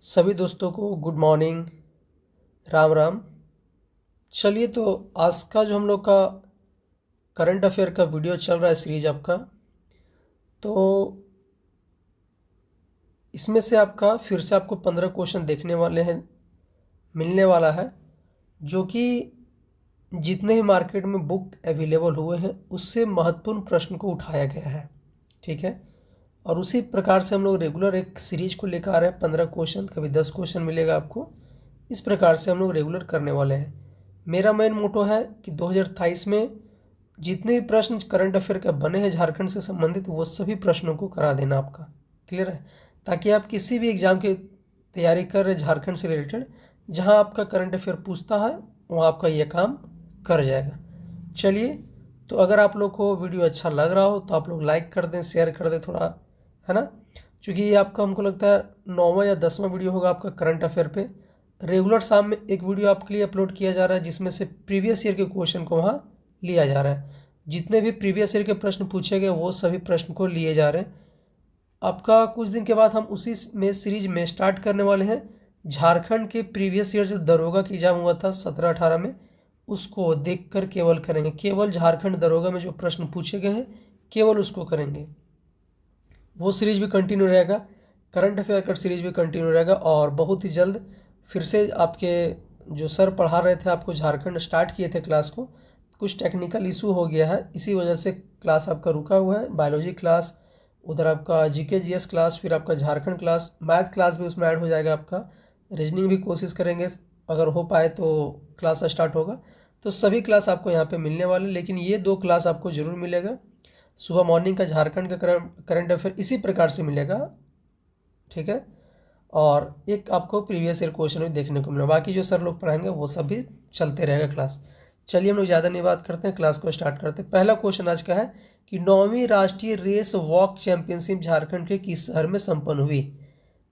सभी दोस्तों को गुड मॉर्निंग, राम राम। चलिए, तो आज का जो हम लोग का करंट अफेयर का वीडियो चल रहा है सीरीज आपका, तो इसमें से आपका फिर से आपको 15 क्वेश्चन देखने वाले हैं, मिलने वाला है, जो कि जितने भी मार्केट में बुक अवेलेबल हुए हैं उससे महत्वपूर्ण प्रश्न को उठाया गया है। ठीक है, और उसी प्रकार से हम लोग रेगुलर एक सीरीज को लेकर आ रहे हैं। 15 क्वेश्चन, कभी 10 क्वेश्चन मिलेगा आपको। इस प्रकार से हम लोग रेगुलर करने वाले हैं। मेरा मेन मोटो है कि 2023 में जितने भी प्रश्न करंट अफेयर के बने हैं झारखंड से संबंधित, वो सभी प्रश्नों को करा देना आपका। क्लियर है? ताकि आप किसी भी एग्ज़ाम की तैयारी कर रहे झारखंड से रिलेटेड, जहां आपका करंट अफेयर पूछता है, वहां आपका ये काम कर जाएगा। चलिए, तो अगर आप लोग को वीडियो अच्छा लग रहा हो तो आप लोग लाइक कर दें, शेयर कर दें थोड़ा, है ना। क्योंकि ये आपका, हमको लगता है 9वां या 10वां वीडियो होगा आपका करंट अफेयर पे। रेगुलर शाम में एक वीडियो आपके लिए अपलोड किया जा रहा है, जिसमें से प्रीवियस ईयर के क्वेश्चन को वहाँ लिया जा रहा है। जितने भी प्रीवियस ईयर के प्रश्न पूछे गए वो सभी प्रश्न को लिए जा रहे हैं। आपका कुछ दिन के बाद हम उसी में सीरीज में स्टार्ट करने वाले हैं झारखंड के प्रीवियस ईयर जो दरोगा की एग्जाम हुआ था 17-18 में, उसको देखकर केवल करेंगे। केवल झारखंड दरोगा में जो प्रश्न पूछे गए हैं केवल उसको करेंगे। वो सीरीज भी कंटिन्यू रहेगा, करंट अफेयर का सीरीज भी कंटिन्यू रहेगा। और बहुत ही जल्द फिर से आपके जो सर पढ़ा रहे थे आपको झारखंड स्टार्ट किए थे क्लास को, कुछ टेक्निकल इशू हो गया है, इसी वजह से क्लास आपका रुका हुआ है। बायोलॉजी क्लास, उधर आपका जीके जीएस क्लास, फिर आपका झारखंड क्लास, मैथ क्लास भी उसमें ऐड हो जाएगा आपका। रीजनिंग भी कोशिश करेंगे, अगर हो पाए तो क्लास स्टार्ट होगा। तो सभी क्लास आपको यहाँ पे मिलने वाले, लेकिन ये 2 क्लास आपको ज़रूर मिलेगा। सुबह मॉर्निंग का झारखंड का करंट अफेयर इसी प्रकार से मिलेगा, ठीक है। और एक आपको प्रीवियस ईयर क्वेश्चन भी देखने को मिलेगा। बाकी जो सर लोग पढ़ाएंगे वो सब भी चलते रहेगा क्लास। चलिए, हम लोग ज़्यादा नहीं बात करते हैं, क्लास को स्टार्ट करते हैं। पहला क्वेश्चन आज का है कि 9वीं राष्ट्रीय रेस वॉक चैंपियनशिप झारखंड के किस शहर में संपन्न हुई?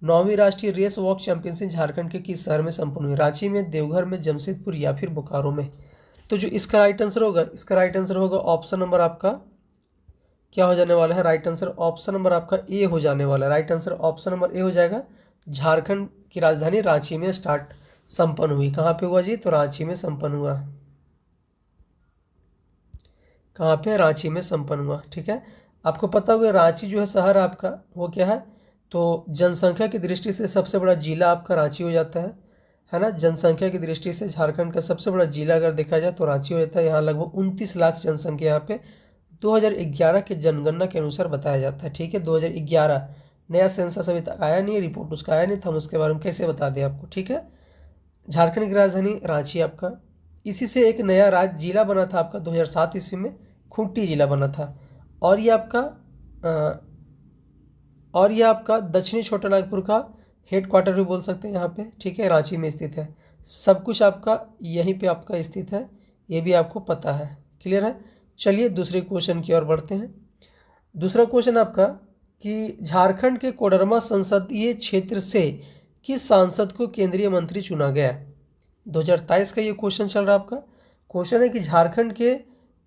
9वीं राष्ट्रीय रेस वॉक चैंपियनशिप झारखंड के किस शहर में संपन्न हुई? रांची में, देवघर में, जमशेदपुर या फिर बोकारो में? तो जो इसका राइट आंसर होगा, इसका राइट आंसर होगा ऑप्शन नंबर आपका क्या हो जाने वाला है? राइट आंसर ऑप्शन नंबर आपका ए हो जाने वाला है। Right answer option number A हो जाएगा। झारखंड की राजधानी रांची में संपन्न हुई। कहाँ पे हुआ जी? तो रांची में संपन्न हुआ। कहाँ पे? रांची में संपन्न हुआ। ठीक है, आपको पता होगा रांची जो है शहर आपका, वो क्या है? तो जनसंख्या की दृष्टि से सबसे बड़ा जिला आपका रांची हो जाता है ना। जनसंख्या की दृष्टि से झारखंड का सबसे बड़ा जिला अगर देखा जाए तो रांची हो जाता है। यहाँ लगभग 29 लाख जनसंख्या यहाँ पे 2011 के जनगणना के अनुसार बताया जाता है। ठीक है, 2011 नया सेंसस अभी तक आया नहीं है, रिपोर्ट उसका आया नहीं था, हम उसके बारे में कैसे बता दें आपको। ठीक है, झारखंड की राजधानी रांची आपका। इसी से एक नया राज्य जिला बना था आपका 2007 ईस्वी में, खूंटी जिला बना था। और ये आपका अ, और ये आपका दक्षिणी छोटानागपुर का हेड क्वार्टर भी बोल सकते हैं यहाँ पे। ठीक है, रांची में स्थित है। सब कुछ आपका यहीं पे आपका स्थित है, ये भी आपको पता है। क्लियर है? चलिए दूसरे क्वेश्चन की ओर बढ़ते हैं। दूसरा क्वेश्चन आपका कि झारखंड के कोडरमा संसदीय क्षेत्र से किस सांसद को केंद्रीय मंत्री चुना गया? 2023 का ये क्वेश्चन चल रहा है आपका। क्वेश्चन है कि झारखंड के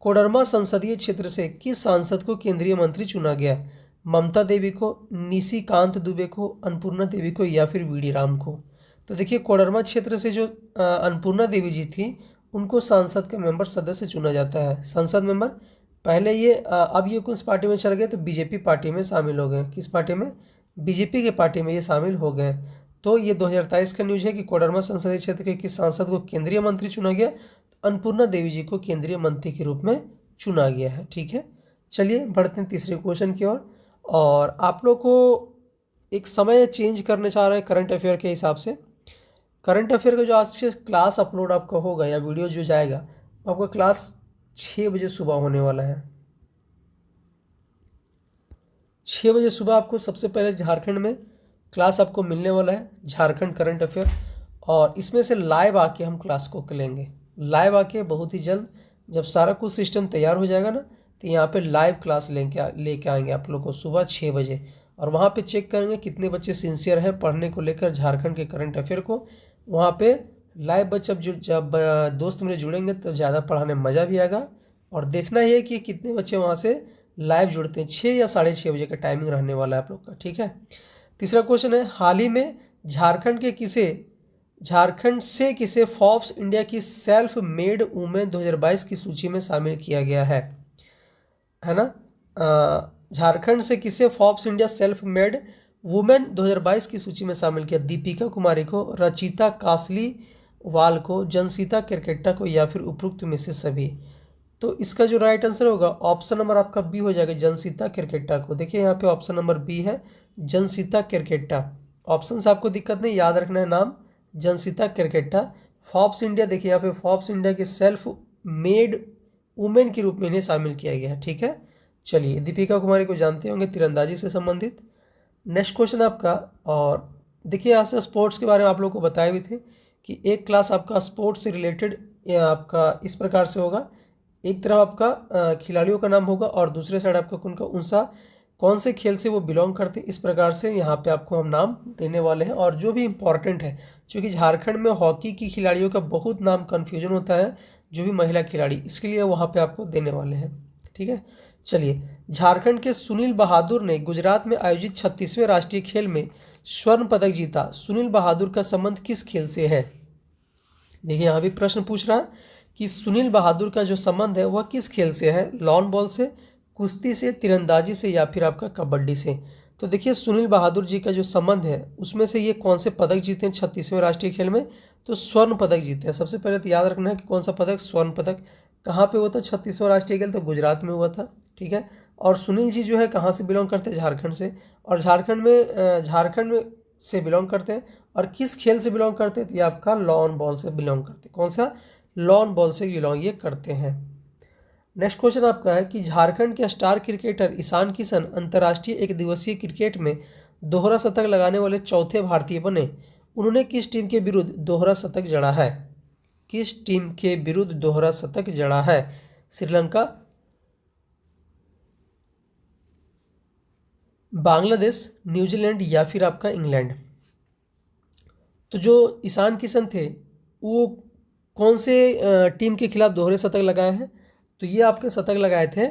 कोडरमा संसदीय क्षेत्र से किस सांसद को केंद्रीय मंत्री चुना गया? ममता देवी को, निशिकांत दुबे को, अन्नपूर्णा देवी को या फिर वीडी राम को? तो देखिए, कोडरमा क्षेत्र से जो अन्नपूर्णा देवी जी थी, उनको सांसद का मेंबर सदस्य चुना जाता है, संसद मेंबर। पहले ये अब ये किस पार्टी में चल गए? तो बीजेपी पार्टी में शामिल हो गए। किस पार्टी में? बीजेपी के पार्टी में ये शामिल हो गए। तो ये 2023 का न्यूज़ है कि कोडरमा संसदीय क्षेत्र के किस सांसद को केंद्रीय मंत्री चुना गया? तो अन्नपूर्णा देवी जी को केंद्रीय मंत्री के रूप में चुना गया है। ठीक है, चलिए बढ़ते हैं तीसरे क्वेश्चन की ओर। और आप लोग को एक समय चेंज करने चाह रहे हैं करंट अफेयर के हिसाब से। करंट अफेयर का जो आज से क्लास अपलोड आपका होगा या वीडियो जो जाएगा, आपका क्लास 6 बजे सुबह होने वाला है। 6 बजे सुबह आपको सबसे पहले झारखंड में क्लास आपको मिलने वाला है, झारखंड करंट अफेयर। और इसमें से लाइव आके हम क्लास को लेंगे। लाइव आके बहुत ही जल्द जब सारा कुछ सिस्टम तैयार हो जाएगा ना, तो यहाँ पे लाइव क्लास लेके आएंगे आप लोग को सुबह 6 बजे। और वहाँ पे चेक करेंगे कितने बच्चे सिंसियर हैं पढ़ने को लेकर झारखंड के करंट अफेयर को। वहाँ पे लाइव बच्चे जब दोस्त मेरे जुड़ेंगे तो ज़्यादा पढ़ाने में मज़ा भी आएगा। और देखना ही है कि कितने बच्चे वहाँ से लाइव जुड़ते हैं। 6 या 6:30 बजे का टाइमिंग रहने वाला है आप लोग का। ठीक है, तीसरा क्वेश्चन है, हाल ही में झारखंड से किसे फोर्ब्स इंडिया की सेल्फ मेड वुमेन 2022 की सूची में शामिल किया गया है ना। झारखंड से किसे Forbes India self made women 2022 की सूची में शामिल किया? दीपिका कुमारी को, रचिता कासलीवाल को, जनसीता केरकेट्टा को, या फिर उपरोक्त में से सभी। तो इसका जो राइट आंसर होगा ऑप्शन नंबर आपका बी हो जाएगा, जनसीता केरकेट्टा को। देखिए यहाँ पे ऑप्शन नंबर बी है, जनसीता केरकेट्टा। ऑप्शन से आपको दिक्कत नहीं, याद रखना है नाम, जनसीता केरकेट्टा। फोर्ब्स इंडिया, देखिए यहाँ पे फोर्ब्स इंडिया के सेल्फ मेड वुमेन के रूप में इन्हें शामिल किया गया है, ठीक है। चलिए, दीपिका कुमारी को जानते होंगे, तीरंदाजी से संबंधित। नेक्स्ट क्वेश्चन आपका, और देखिए यहाँ से स्पोर्ट्स के बारे में आप लोग को बताए भी थे कि एक क्लास आपका स्पोर्ट्स से रिलेटेड आपका इस प्रकार से होगा। एक तरफ आपका खिलाड़ियों का नाम होगा और दूसरे साइड आपका कौन से खेल से वो बिलोंग करते, इस प्रकार से यहाँ पे आपको हम नाम देने वाले हैं। और जो भी इम्पॉर्टेंट है, क्योंकि झारखंड में हॉकी की खिलाड़ियों का बहुत नाम कन्फ्यूजन होता है, जो भी महिला खिलाड़ी, इसके लिए वहाँ पे आपको देने वाले हैं, ठीक है। चलिए, झारखंड के सुनील बहादुर ने गुजरात में आयोजित 36वें राष्ट्रीय खेल में स्वर्ण पदक जीता। सुनील बहादुर का संबंध किस खेल से है? देखिए यहाँ भी प्रश्न पूछ रहा है कि सुनील बहादुर का जो संबंध है वह किस खेल से है? लॉन बॉल से, कुश्ती से, तीरंदाजी से, या फिर आपका कबड्डी से। तो देखिए सुनील बहादुर जी का जो संबंध है उसमें से ये कौन से पदक जीते हैं 36वें राष्ट्रीय खेल में? तो स्वर्ण पदक जीते हैं। सबसे पहले तो याद रखना है कि कौन सा पदक, स्वर्ण पदक। कहाँ पे हुआ था 36वां राष्ट्रीय खेल? तो गुजरात में हुआ था, ठीक है। और सुनील जी जो है कहाँ से बिलोंग करते हैं? झारखंड से। और झारखंड में से बिलोंग करते हैं। और किस खेल से बिलोंग करते हैं? तो ये आपका लॉन बॉल से बिलोंग करते हैं। कौन सा? लॉन बॉल से बिलोंग ये करते हैं। नेक्स्ट क्वेश्चन आपका है कि झारखंड के स्टार क्रिकेटर ईशान किशन अंतर्राष्ट्रीय एक दिवसीय क्रिकेट में दोहरा शतक लगाने वाले चौथे भारतीय बने। उन्होंने किस टीम के विरुद्ध दोहरा शतक जड़ा है? किस टीम के विरुद्ध दोहरा शतक जड़ा है? श्रीलंका, बांग्लादेश, न्यूजीलैंड, या फिर आपका इंग्लैंड। तो जो ईशान किशन थे वो कौन से टीम के खिलाफ दोहरे शतक लगाए हैं? तो ये आपके शतक लगाए थे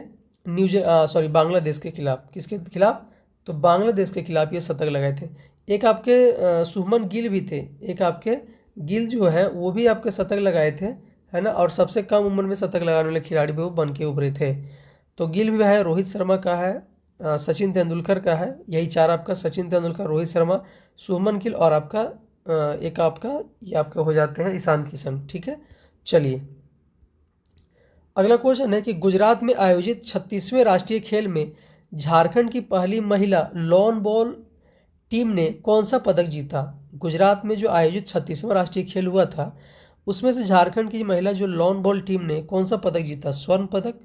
बांग्लादेश के खिलाफ। किसके खिलाफ? तो बांग्लादेश के खिलाफ ये शतक लगाए थे। एक आपके शुभमन गिल भी थे, एक आपके गिल जो है वो भी आपके शतक लगाए थे, है ना। और सबसे कम उम्र में शतक लगाने वाले खिलाड़ी भी वो बन के उभरे थे। तो गिल भी है, रोहित शर्मा का है, सचिन तेंदुलकर का है। यही चार आपका, सचिन तेंदुलकर, रोहित शर्मा, शुभमन गिल और आपका एक आपका ये आपका हो जाते हैं ईशान किशन, ठीक है। चलिए, अगला क्वेश्चन है कि गुजरात में आयोजित 36वें राष्ट्रीय खेल में झारखंड की पहली महिला लॉन बॉल टीम ने कौन सा पदक जीता? गुजरात में जो आयोजित 36वां राष्ट्रीय खेल हुआ था उसमें से झारखंड की महिला जो लॉन बॉल टीम ने कौन सा पदक जीता? स्वर्ण पदक,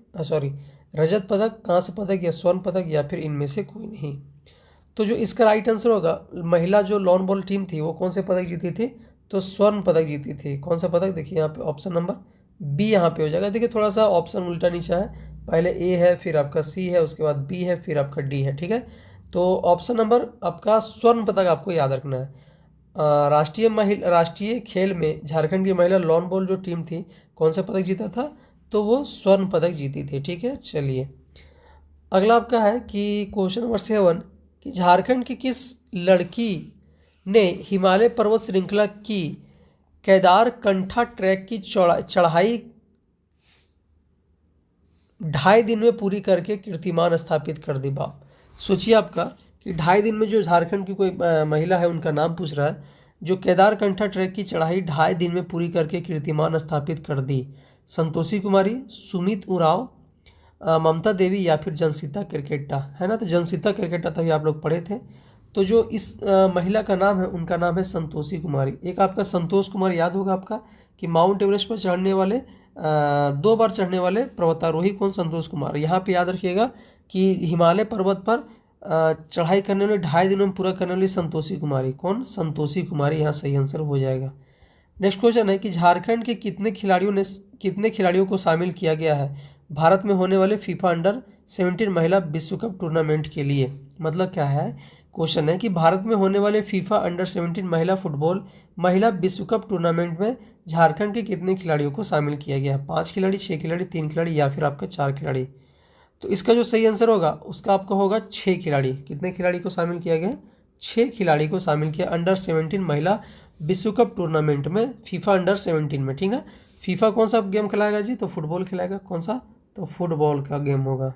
रजत पदक, कांस्य पदक, या स्वर्ण पदक, या फिर इनमें से कोई नहीं। तो जो इसका राइट आंसर होगा, महिला जो लॉन बॉल टीम थी वो कौन से पदक जीती थी? तो स्वर्ण पदक जीती थी। कौन सा पदक? देखिए यहाँ पे ऑप्शन नंबर बी यहाँ पे हो जाएगा। देखिए थोड़ा सा ऑप्शन उल्टा नीचा है, पहले ए है, फिर आपका सी है, उसके बाद बी है, फिर आपका डी है, ठीक है। तो ऑप्शन नंबर आपका स्वर्ण पदक आपको याद रखना है। राष्ट्रीय खेल में झारखंड की महिला लॉन बॉल जो टीम थी कौन सा पदक जीता था? तो वो स्वर्ण पदक जीती थी, ठीक है। चलिए, अगला आपका है कि क्वेश्चन नंबर 7 कि झारखंड की किस लड़की ने हिमालय पर्वत श्रृंखला की केदार कंठा ट्रैक की चढ़ाई 2.5 दिन में पूरी करके कीर्तिमान स्थापित कर दी? बाप, सोचिए आपका कि 2.5 दिन में जो झारखंड की कोई महिला है उनका नाम पूछ रहा है, जो केदार कंठा ट्रैक की चढ़ाई 2.5 दिन में पूरी करके कीर्तिमान स्थापित कर दी। संतोषी कुमारी, सुमित उरांव, ममता देवी, या फिर जनसीता केरकेट्टा, है ना। तो जनसीता केरकेट्टा तभी आप लोग पढ़े थे। तो जो इस महिला का नाम है उनका नाम है संतोषी कुमारी। एक आपका संतोष कुमार याद होगा आपका कि माउंट एवरेस्ट पर चढ़ने वाले 2 बार चढ़ने वाले पर्वतारोही कौन? संतोष कुमार। यहाँ पे याद रखिएगा कि हिमालय पर्वत पर चढ़ाई करने वाले 2.5 दिनों में पूरा करने वाली संतोषी कुमारी। कौन? संतोषी कुमारी, यहाँ सही आंसर हो जाएगा। नेक्स्ट क्वेश्चन है कि झारखंड के कितने खिलाड़ियों को शामिल किया गया है भारत में होने वाले फीफा अंडर-17 महिला विश्व कप टूर्नामेंट के लिए? मतलब क्या है, क्वेश्चन है कि भारत में होने वाले फीफा अंडर-17 महिला विश्व कप टूर्नामेंट में झारखंड के कितने खिलाड़ियों को शामिल किया गया है? 5 खिलाड़ी, 6 खिलाड़ी, 3 खिलाड़ी, या फिर आपका 4 खिलाड़ी? तो इसका जो सही आंसर होगा उसका आपका होगा 6 खिलाड़ी। कितने खिलाड़ी को शामिल किया गया? 6 खिलाड़ी को शामिल किया अंडर 17 महिला विश्व कप टूर्नामेंट में, फीफा अंडर 17 में। ठीक है, फीफा कौन सा गेम खिलाएगा जी? तो फुटबॉल खिलाएगा। कौन सा? तो फुटबॉल का गेम होगा।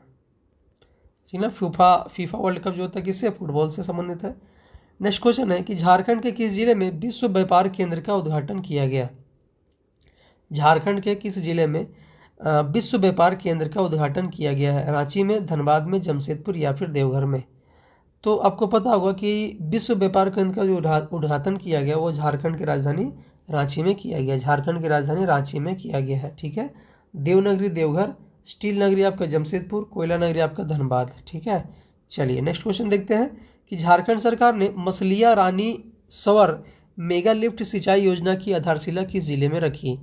ठीक ना, फीफा वर्ल्ड कप जो होता है किससे? फुटबॉल से संबंधित है। नेक्स्ट क्वेश्चन है कि झारखंड के किस जिले में विश्व व्यापार केंद्र का उद्घाटन किया गया? झारखंड के किस जिले में विश्व व्यापार केंद्र का उद्घाटन किया गया है? रांची में, धनबाद में, जमशेदपुर या फिर देवघर में? तो आपको पता होगा कि विश्व व्यापार केंद्र का जो उद्घाटन किया गया वो झारखंड की राजधानी रांची में किया गया। झारखंड की राजधानी रांची में किया गया है। ठीक है, देवनगरी देवघर, स्टील नगरी आपका जमशेदपुर, कोयला नगरी आपका धनबाद। ठीक है, चलिए नेक्स्ट क्वेश्चन देखते हैं कि झारखंड सरकार ने मसलिया रानी सवर मेगा लिफ्ट सिंचाई योजना की आधारशिला किस जिले में रखी?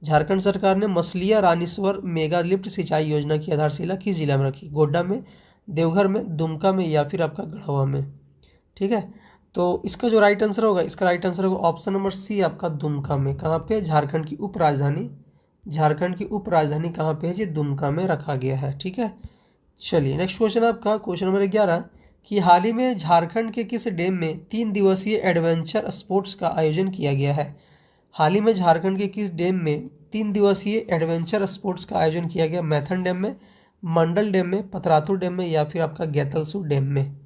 झारखंड सरकार ने मसलिया रानीश्वर मेगा लिफ्ट सिंचाई योजना की आधारशिला किस जिला में रखी? गोड्डा में, देवघर में, दुमका में या फिर आपका गढ़वा में? ठीक है, तो इसका जो राइट आंसर होगा, इसका राइट आंसर होगा ऑप्शन नंबर सी आपका दुमका में। कहाँ पे? झारखंड की उपराजधानी, झारखंड की उपराजधानी कहाँ पे है जी? दुमका में रखा गया है। ठीक है, चलिए नेक्स्ट क्वेश्चन आपका क्वेश्चन नंबर 11 कि हाल ही में झारखंड के किस डैम में 3 दिवसीय एडवेंचर स्पोर्ट्स का आयोजन किया गया है? हाल ही में झारखंड के किस डैम में 3 दिवसीय एडवेंचर स्पोर्ट्स का आयोजन किया गया? मैथन डैम में, मंडल डैम में, पतरातू डैम में या फिर आपका गैतलसू डैम में?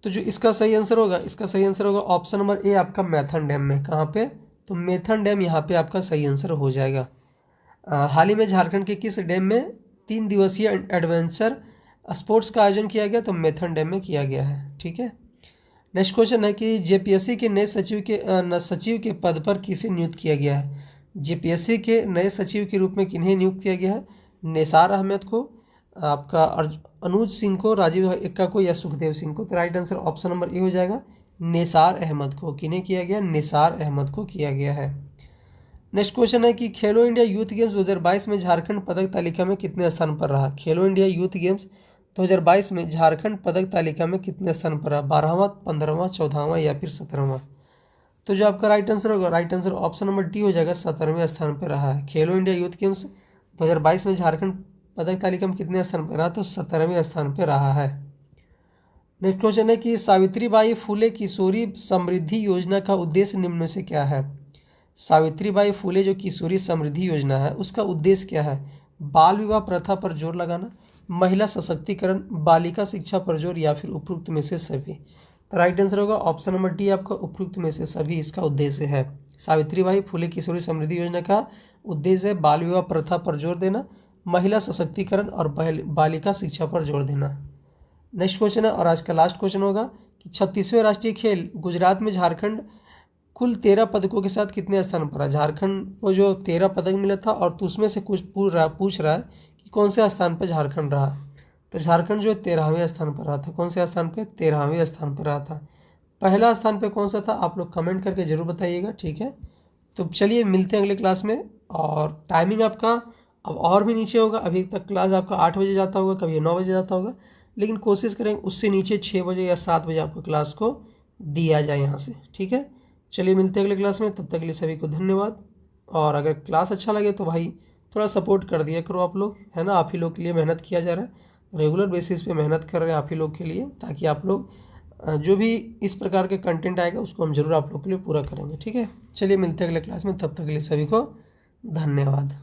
तो जो इसका सही आंसर होगा, इसका सही आंसर होगा ऑप्शन नंबर ए आपका मैथन डैम में। कहाँ पे? तो मैथन डैम यहाँ पे आपका सही आंसर हो जाएगा। हाल ही में झारखंड के किस डैम में 3 दिवसीय एडवेंचर स्पोर्ट्स का आयोजन किया गया? तो मैथन डैम में किया गया है। ठीक है, नेक्स्ट क्वेश्चन है कि जेपीएससी के नए सचिव के पद पर किसे नियुक्त किया गया है? जेपीएससी के नए सचिव के रूप में किन्हें नियुक्त किया गया है? निसार अहमद को, आपका अनुज सिंह को, राजीव एक्का को या सुखदेव सिंह को? तो right answer option number A हो जाएगा, निसार अहमद को। किन्हें किया गया? निसार अहमद को किया गया है। नेक्स्ट क्वेश्चन है कि खेलो इंडिया यूथ गेम्स 2022 में झारखंड पदक तालिका में कितने स्थान पर रहा? खेलो इंडिया यूथ गेम्स 2022 में झारखंड पदक तालिका में कितने स्थान पर रहा? 12वां, 15वां, 14वां या फिर 17वां? तो जो आपका राइट आंसर होगा, right answer option number D हो जाएगा, 17वें स्थान पर रहा है। खेलो इंडिया यूथ गेम्स 2022 में झारखंड पदक तालिका में कितने स्थान पर रहा? तो 17वें स्थान पर रहा है। नेक्स्ट क्वेश्चन है कि सावित्रीबाई फुले किशोरी समृद्धि योजना का उद्देश्य निम्न में से क्या है? सावित्रीबाई फुले जो किशोरी समृद्धि योजना है उसका उद्देश्य क्या है? बाल विवाह प्रथा पर जोर लगाना, महिला सशक्तिकरण, बालिका शिक्षा पर जोर या फिर उपरोक्त में से सभी? तो राइट आंसर होगा ऑप्शन नंबर डी आपका, उपरोक्त में से सभी इसका उद्देश्य है। सावित्रीबाई फुले किशोरी समृद्धि योजना का उद्देश्य है बाल विवाह प्रथा पर जोर देना, महिला सशक्तिकरण और बालिका शिक्षा पर जोर देना। नेक्स्ट क्वेश्चन है और आज का लास्ट क्वेश्चन होगा कि 36वें राष्ट्रीय खेल गुजरात में झारखंड कुल 13 पदकों के साथ कितने स्थान पर है? झारखंड को जो 13 पदक मिला था और तो उसमें से कुछ पूछ रहा है कि कौन से स्थान पर झारखंड रहा? तो झारखंड जो 13वें स्थान पर रहा था। कौन से स्थान पे? 13वें स्थान पर रहा था। पहला स्थान पे कौन सा था? आप लोग कमेंट करके ज़रूर बताइएगा। ठीक है, तो चलिए मिलते हैं अगले क्लास में। और टाइमिंग आपका अब और भी नीचे होगा। अभी तक क्लास आपका 8 बजे जाता होगा, कभी 9 बजे जाता होगा, लेकिन कोशिश करेंगे उससे नीचे 6 बजे या 7 बजे आपको क्लास को दिया जाए यहाँ से। ठीक है, चलिए मिलते हैं अगले क्लास में। तब तक के लिए सभी को धन्यवाद। और अगर क्लास अच्छा लगे तो भाई थोड़ा सपोर्ट कर दिया करो आप लोग, है ना। आप ही लोग के लिए मेहनत किया जा रहा है, रेगुलर बेसिस पे मेहनत कर रहे हैं आप ही लोग के लिए, ताकि आप लोग जो भी इस प्रकार के कंटेंट आएगा उसको हम जरूर आप लोग के लिए पूरा करेंगे। ठीक है, चलिए मिलते हैं अगले क्लास में। तब तक के लिए सभी को धन्यवाद।